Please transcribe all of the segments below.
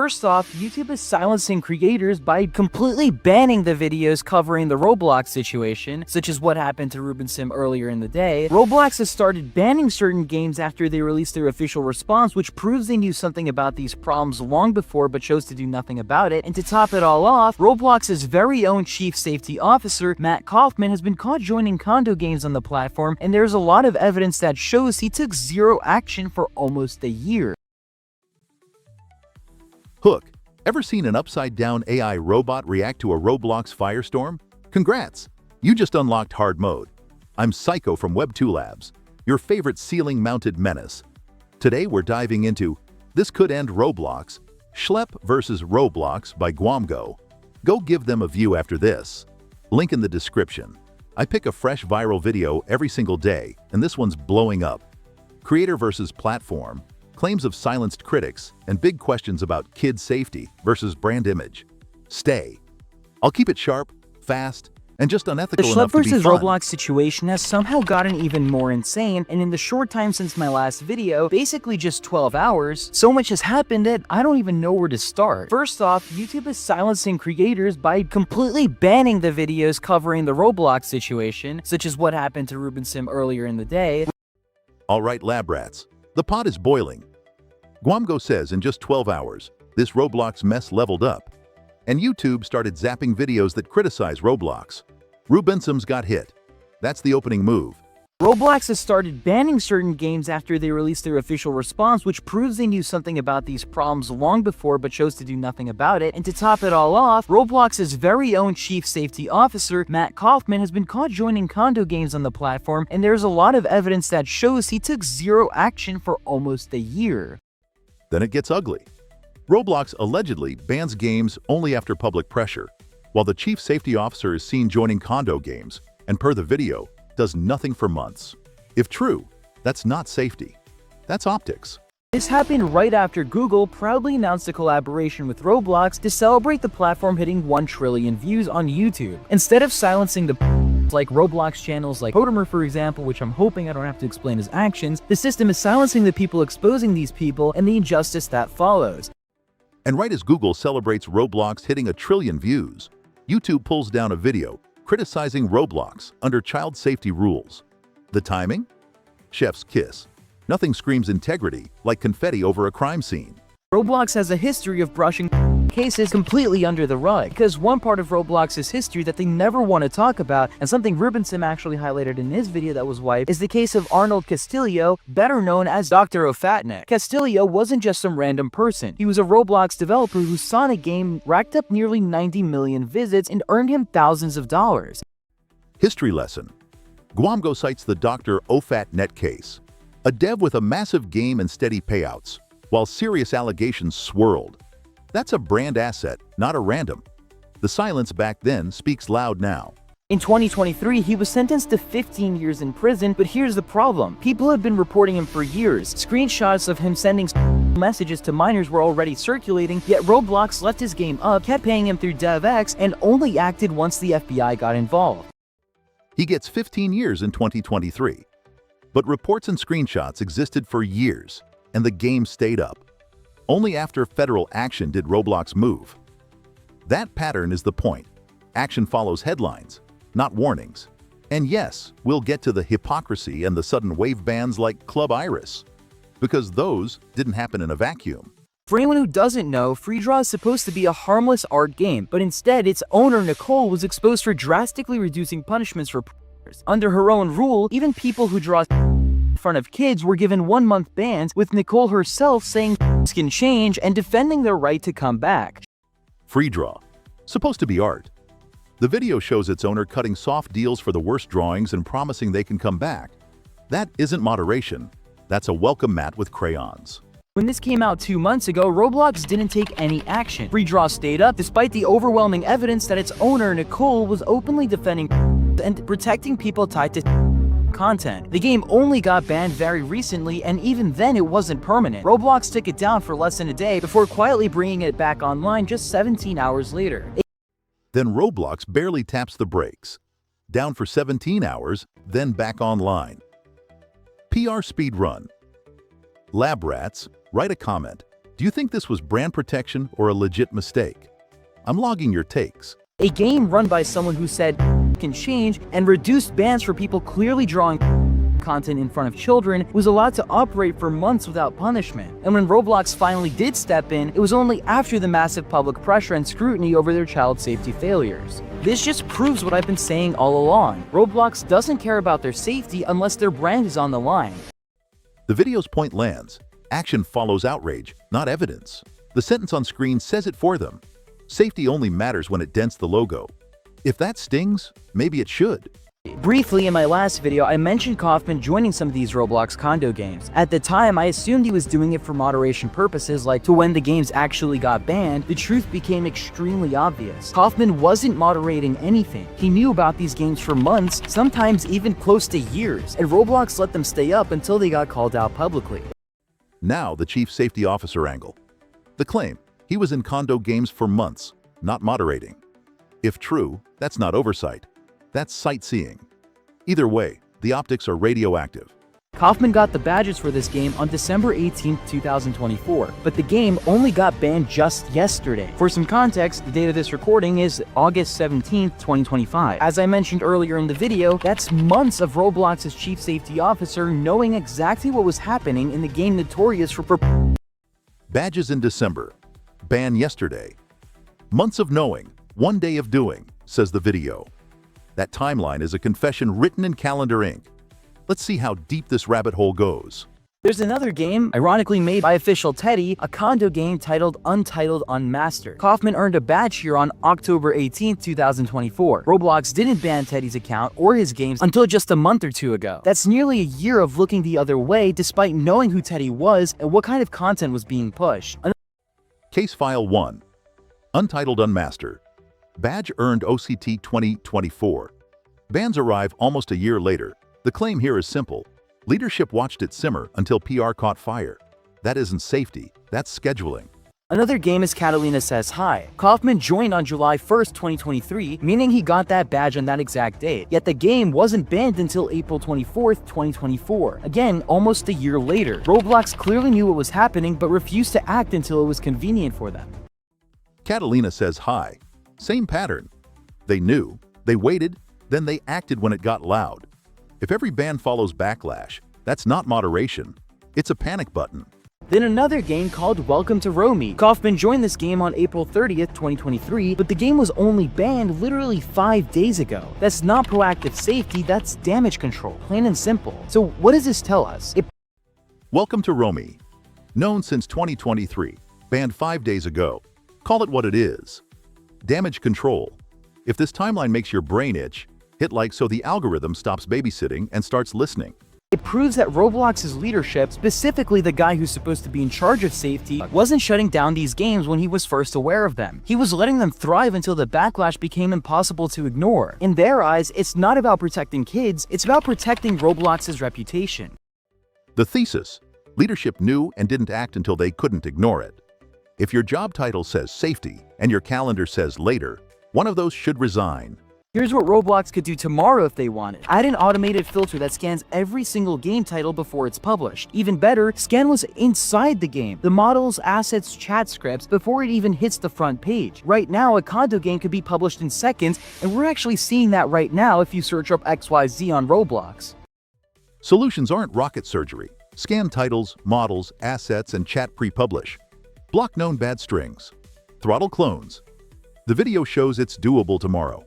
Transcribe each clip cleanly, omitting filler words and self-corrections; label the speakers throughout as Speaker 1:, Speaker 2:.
Speaker 1: First off, YouTube is silencing creators by completely banning the videos covering the Roblox situation, such as what happened to Ruben Sim earlier in the day. Roblox has started banning certain games after they released their official response, which proves they knew something about these problems long before but chose to do nothing about it. And to top it all off, Roblox's very own chief safety officer, Matt Kaufman, has been caught joining condo games on the platform, and there's a lot of evidence that shows he took zero action for almost a year.
Speaker 2: Hook, ever seen an upside-down AI robot react to a Roblox firestorm? Congrats! You just unlocked hard mode. I'm Syco from Web2 Labs, your favorite ceiling-mounted menace. Today we're diving into This Could End ROBLOX, Schlep vs. Roblox by Gwamgo. Go give them a view after this. Link in the description. I pick a fresh viral video every single day, and this one's blowing up. Creator versus platform, claims of silenced critics, and big questions about kid safety versus brand image. Stay. I'll keep it sharp, fast, and just unethical enough to be fun.
Speaker 1: The Schlep vs. Roblox situation has somehow gotten even more insane, and in the short time since my last video, basically just 12 hours, so much has happened that I don't even know where to start. First off, YouTube is silencing creators by completely banning the videos covering the Roblox situation, such as what happened to Ruben Sim earlier in the day.
Speaker 2: Alright, lab rats. The pot is boiling. Gwamgo says in just 12 hours, this Roblox mess leveled up, and YouTube started zapping videos that criticize Roblox. Ruben Sim's got hit. That's the opening move.
Speaker 1: Roblox has started banning certain games after they released their official response, which proves they knew something about these problems long before but chose to do nothing about it. And to top it all off, Roblox's very own chief safety officer, Matt Kaufman, has been caught joining condo games on the platform, and there's a lot of evidence that shows he took zero action for almost a year.
Speaker 2: Then it gets ugly. Roblox allegedly bans games only after public pressure, while the chief safety officer is seen joining condo games, and per the video, does nothing for months. If true, that's not safety. That's optics.
Speaker 1: This happened right after Google proudly announced a collaboration with Roblox to celebrate the platform hitting 1 trillion views on YouTube. Instead of silencing the like Roblox channels like Potamer, for example, which I'm hoping I don't have to explain his actions, the system is silencing the people exposing these people and the injustice that follows.
Speaker 2: And right as Google celebrates Roblox hitting 1 trillion views, YouTube pulls down a video criticizing Roblox under child safety rules. The timing? Chef's kiss. Nothing screams integrity like confetti over a crime scene.
Speaker 1: Roblox has a history of brushing cases completely under the rug, because one part of Roblox's history that they never want to talk about, and something Ruben Sim actually highlighted in his video that was wiped, is the case of Arnold Castillo, better known as Dr. Ofatnik. Castillo wasn't just some random person. He was a Roblox developer whose Sonic game racked up nearly 90 million visits and earned him thousands of dollars.
Speaker 2: History lesson. Gwamgo cites the Dr. Ofatnik case, a dev with a massive game and steady payouts, while serious allegations swirled. That's a brand asset, not a random. The silence back then speaks loud now.
Speaker 1: In 2023, he was sentenced to 15 years in prison, but here's the problem. People have been reporting him for years. Screenshots of him sending messages to minors were already circulating, yet Roblox left his game up, kept paying him through DevX, and only acted once the FBI got involved.
Speaker 2: He gets 15 years in 2023. But reports and screenshots existed for years, and the game stayed up. Only after federal action did Roblox move. That pattern is the point. Action follows headlines, not warnings. And yes, we'll get to the hypocrisy and the sudden wave bans like Club Iris, because those didn't happen in a vacuum.
Speaker 1: For anyone who doesn't know, FreeDraw is supposed to be a harmless art game, but instead its owner Nicole was exposed for drastically reducing punishments for players. Under her own rule, even people who draw in front of kids were given 1-month bans, with Nicole herself saying can change and defending their right to come back.
Speaker 2: FreeDraw, supposed to be art. The video shows its owner cutting soft deals for the worst drawings and promising they can come back. That isn't moderation. That's a welcome mat with crayons.
Speaker 1: When this came out 2 months ago, Roblox didn't take any action. FreeDraw stayed up despite the overwhelming evidence that its owner, Nicole, was openly defending and protecting people tied to content. The game only got banned very recently, and even then it wasn't permanent. Roblox took it down for less than a day before quietly bringing it back online just 17 hours later.
Speaker 2: Then Roblox barely taps the brakes. Down for 17 hours, then back online. PR speedrun. Lab rats, write a comment. Do you think this was brand protection or a legit mistake? I'm logging your takes.
Speaker 1: A game run by someone who said can change and reduced bans for people clearly drawing content in front of children was allowed to operate for months without punishment. And when Roblox finally did step in, it was only after the massive public pressure and scrutiny over their child safety failures. This just proves what I've been saying all along. Roblox doesn't care about their safety unless their brand is on the line.
Speaker 2: The video's point lands. Action follows outrage, not evidence. The sentence on screen says it for them. Safety only matters when it dents the logo. If that stings, maybe it should.
Speaker 1: Briefly, in my last video, I mentioned Kaufman joining some of these Roblox condo games. At the time, I assumed he was doing it for moderation purposes, like to when the games actually got banned, the truth became extremely obvious. Kaufman wasn't moderating anything. He knew about these games for months, sometimes even close to years, and Roblox let them stay up until they got called out publicly.
Speaker 2: Now, the chief safety officer angle. The claim, he was in condo games for months, not moderating. If true, that's not oversight. That's sightseeing. Either way, the optics are radioactive.
Speaker 1: Kaufman got the badges for this game on December 18, 2024, but the game only got banned just yesterday. For some context, the date of this recording is August 17, 2025. As I mentioned earlier in the video, that's months of Roblox's chief safety officer knowing exactly what was happening in the game notorious for
Speaker 2: Badges in December. Ban yesterday. Months of knowing, one day of doing, says the video. That timeline is a confession written in calendar ink. Let's see how deep this rabbit hole goes.
Speaker 1: There's another game, ironically made by official Teddy, a condo game titled Untitled Unmastered. Kaufman earned a badge here on October 18, 2024. Roblox didn't ban Teddy's account or his games until just a month or two ago. That's nearly a year of looking the other way despite knowing who Teddy was and what kind of content was being pushed.
Speaker 2: Case File 1. Untitled Unmastered. Badge earned OCT 2024. Bans arrive almost a year later. The claim here is simple. Leadership watched it simmer until PR caught fire. That isn't safety, that's scheduling.
Speaker 1: Another game is Catalina Says Hi. Kaufman joined on July 1st, 2023, meaning he got that badge on that exact date. Yet the game wasn't banned until April 24th, 2024. Again, almost a year later. Roblox clearly knew what was happening but refused to act until it was convenient for them.
Speaker 2: Catalina Says Hi. Same pattern. They knew, they waited, then they acted when it got loud. If every ban follows backlash, that's not moderation. It's a panic button.
Speaker 1: Then another game called Welcome to Romy. Kaufman joined this game on April 30th, 2023, but the game was only banned literally 5 days ago. That's not proactive safety, that's damage control, plain and simple. So what does this tell us?
Speaker 2: Welcome to Romy. Known since 2023, banned 5 days ago. Call it what it is. Damage control. If this timeline makes your brain itch, hit like so the algorithm stops babysitting and starts listening.
Speaker 1: It proves that Roblox's leadership, specifically the guy who's supposed to be in charge of safety, wasn't shutting down these games when he was first aware of them. He was letting them thrive until the backlash became impossible to ignore. In their eyes, it's not about protecting kids, it's about protecting Roblox's reputation.
Speaker 2: The thesis. Leadership knew and didn't act until they couldn't ignore it. If your job title says safety and your calendar says later, one of those should resign.
Speaker 1: Here's what Roblox could do tomorrow if they wanted. Add an automated filter that scans every single game title before it's published. Even better, scan what's inside the game, the models, assets, chat scripts, before it even hits the front page. Right now, a condo game could be published in seconds, and we're actually seeing that right now if you search up XYZ on Roblox.
Speaker 2: Solutions aren't rocket surgery. Scan titles, models, assets, and chat pre-publish. Block known bad strings. Throttle clones. The video shows it's doable tomorrow.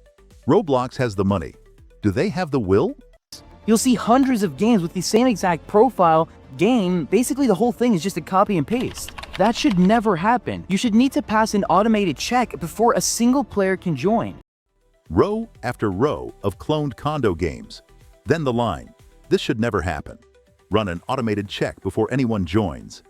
Speaker 2: Roblox has the money. Do they have the will?
Speaker 1: You'll see hundreds of games with the same exact profile, game, basically the whole thing is just a copy and paste. That should never happen. You should need to pass an automated check before a single player can join.
Speaker 2: Row after row of cloned condo games. Then the line. This should never happen. Run an automated check before anyone joins.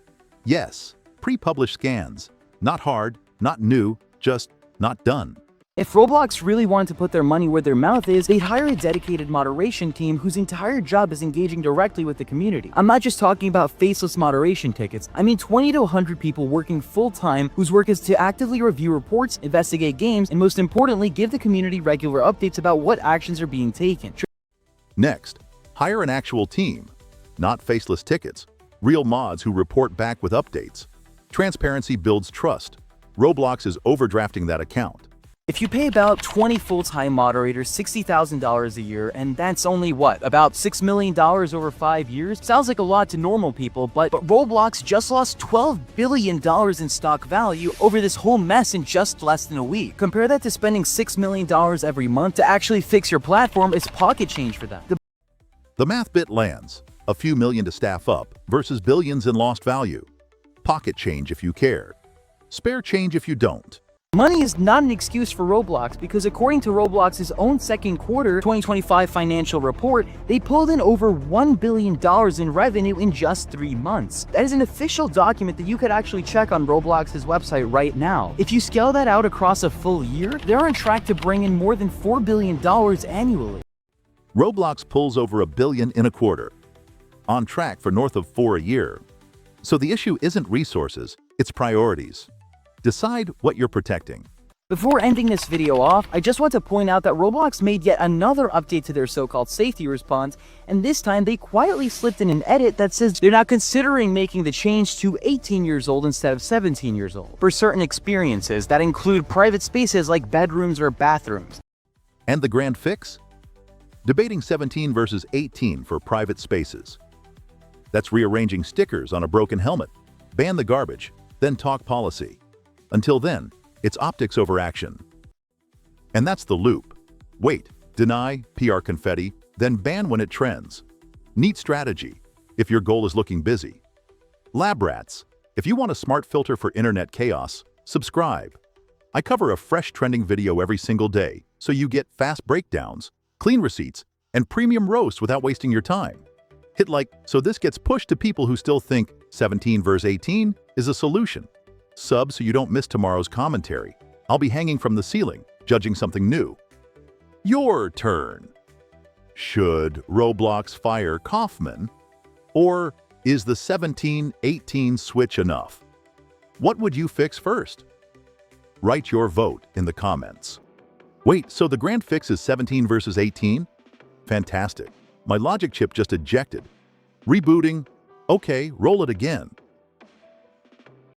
Speaker 2: Yes, pre-published scans. Not hard, not new, just not done.
Speaker 1: If Roblox really wanted to put their money where their mouth is, they'd hire a dedicated moderation team whose entire job is engaging directly with the community. I'm not just talking about faceless moderation tickets. I mean 20 to 100 people working full-time whose work is to actively review reports, investigate games, and most importantly, give the community regular updates about what actions are being taken.
Speaker 2: Next, hire an actual team. Not faceless tickets. Real mods who report back with updates. Transparency builds trust. Roblox is overdrafting that account.
Speaker 1: If you pay about 20 full-time moderators $60,000 a year, and that's only what, about $6 million over 5 years? Sounds like a lot to normal people, but Roblox just lost $12 billion in stock value over this whole mess in just less than a week. Compare that to spending $6 million every month to actually fix your platform. It's pocket change for them.
Speaker 2: The math bit lands. A few million to staff up versus billions in lost value. Pocket change if you care. Spare change if you don't.
Speaker 1: Money is not an excuse for Roblox because according to Roblox's own second quarter 2025 financial report, they pulled in over $1 billion in revenue in just 3 months. That is an official document that you could actually check on Roblox's website right now. If you scale that out across a full year, they're on track to bring in more than $4 billion annually.
Speaker 2: Roblox pulls over $1 billion in a quarter. On track for north of $4 billion a year. So the issue isn't resources, it's priorities. Decide what you're protecting.
Speaker 1: Before ending this video off, I just want to point out that Roblox made yet another update to their so-called safety response, and this time they quietly slipped in an edit that says they're now considering making the change to 18 years old instead of 17 years old for certain experiences that include private spaces like bedrooms or bathrooms.
Speaker 2: And the grand fix? Debating 17 versus 18 for private spaces. That's rearranging stickers on a broken helmet. Ban the garbage, then talk policy. Until then, it's optics over action. And that's the loop. Wait, deny, PR confetti, then ban when it trends. Neat strategy, if your goal is looking busy. Lab rats, if you want a smart filter for internet chaos, subscribe. I cover a fresh trending video every single day, so you get fast breakdowns, clean receipts, and premium roasts without wasting your time. Hit like so this gets pushed to people who still think 17 versus 18 is a solution. Sub so you don't miss tomorrow's commentary. I'll be hanging from the ceiling, judging something new. Your turn. Should Roblox fire Kaufman? Or is the 17-18 switch enough? What would you fix first? Write your vote in the comments. Wait, so the grand fix is 17 versus 18? Fantastic. My logic chip just ejected. Rebooting. Okay, roll it again.